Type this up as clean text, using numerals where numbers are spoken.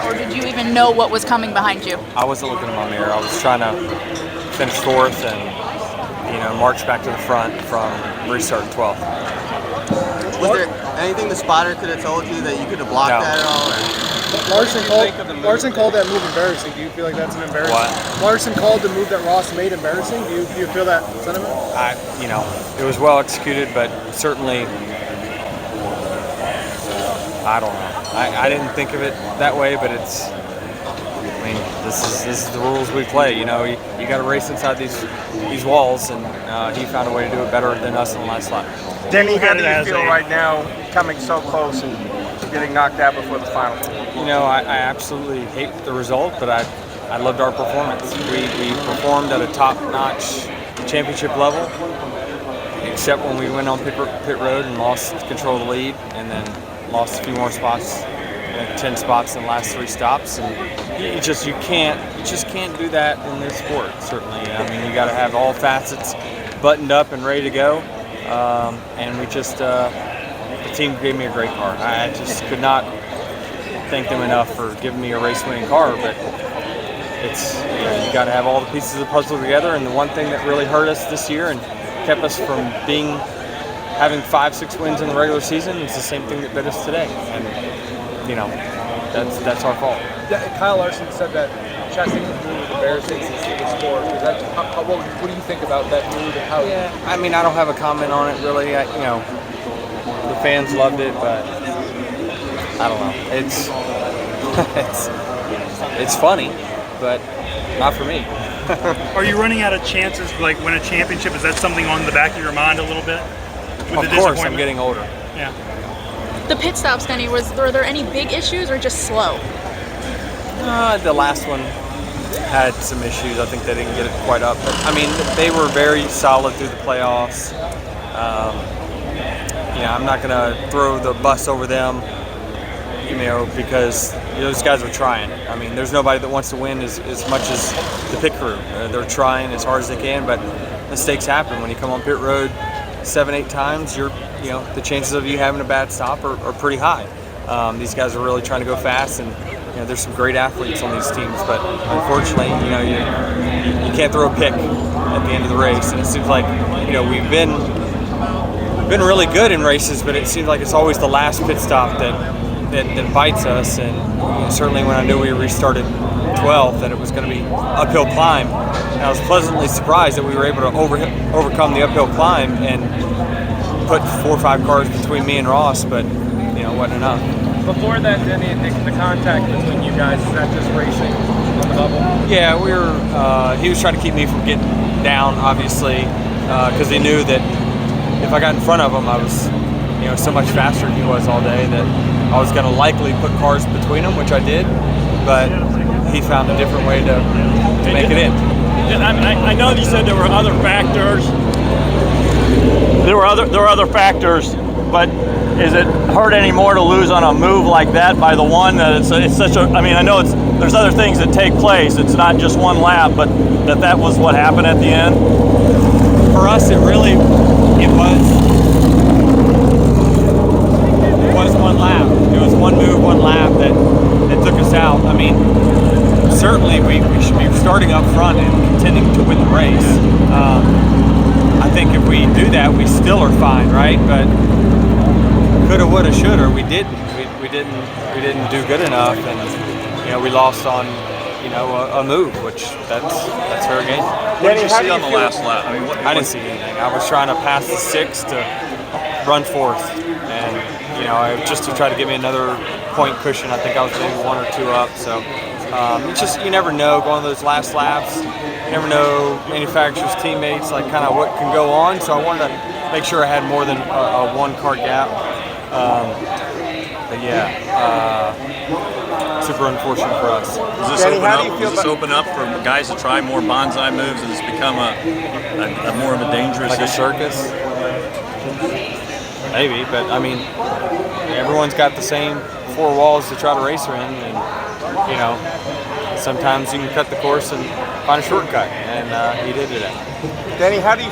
or did you even know what was coming behind you? I wasn't looking in my mirror. I was trying to finish 4th and, march back to the front from restart 12th. Was there anything the spotter could have told you that you could have blocked that at all? Larson called that move embarrassing. Do you feel like that's an embarrassing? What? Larson called the move that Ross made embarrassing. Do you feel that sentiment? It was well executed, but certainly, I don't know. I didn't think of it that way, but this is the rules we play. You got to race inside these walls, and he found a way to do it better than us in the last lap. Denny, how do you feel right now, coming so close and getting knocked out before the final? I absolutely hate the result, but I loved our performance. We performed at a top-notch championship level, except when we went on pit road and lost control of the lead, and then lost a few more spots, 10 spots in the last 3 stops, and you just can't do that in this sport. Certainly, you got to have all facets buttoned up and ready to go. And the team gave me a great car. I just could not thank them enough for giving me a race-winning car. But you got to have all the pieces of the puzzle together. And the one thing that really hurt us this year and kept us from having 5-6 wins in the regular season is the same thing that bit us today. And that's our fault. Kyle Larson said that Chastain's move was embarrassing since the sport. What do you think about that move and how? Yeah, I don't have a comment on it really. The fans loved it, but I don't know. It's funny, but not for me. Are you running out of chances to win a championship? Is that something on the back of your mind a little bit? Of course, I'm getting older. Yeah. The pit stops, Denny, were there any big issues or just slow? The last one had some issues. I think they didn't get it quite up. But, they were very solid through the playoffs. I'm not going to throw the bus over them, because those guys are trying. There's nobody that wants to win as much as the pit crew. They're trying as hard as they can, but mistakes happen. When you come on pit road 7-8 times, the chances of you having a bad stop are pretty high. These guys are really trying to go fast, and there's some great athletes on these teams, but unfortunately, you can't throw a pick at the end of the race. And it seems like we've been really good in races, but it seems like it's always the last pit stop that bites us. And certainly when I knew we restarted 12th, that it was going to be uphill climb, and I was pleasantly surprised that we were able to overcome the uphill climb and put 4 or 5 cars between me and Ross, but it wasn't enough. Before that, Denny, the contact between you guys, is that just racing on the bubble? Yeah, he was trying to keep me from getting down, obviously, because he knew that if I got in front of him, I was so much faster than he was all day that I was going to likely put cars between them, which I did, but he found a different way to make it in. I know you said there were other factors. There were other factors, but is it hurt anymore to lose on a move like that by the one that it's such a? I know there's other things that take place. It's not just one lap, but that was what happened at the end. For us, it was one lap. It was one move, one lap that took us out. Certainly we should be starting up front and contending to win the race. I think if we do that, we still are fine, right? But coulda, woulda, shoulda, we didn't. We didn't do good enough, and we lost on a move, which that's her game. What did you see on the last lap? I didn't see anything. I was trying to pass the 6 to run 4th, and just to try to give me another point cushion. I think I was maybe 1 or 2 up. So you never know going those last laps. You never know manufacturers' teammates, kind of what can go on. So I wanted to make sure I had more than a 1-car gap. But yeah, super unfortunate for us. Does this open up for guys to try more bonsai moves, and it's become a more of a dangerous a circus? Maybe, but everyone's got the same 4 walls to try to race her in, and sometimes you can cut the course and find a shortcut, and he did today. Denny, how do you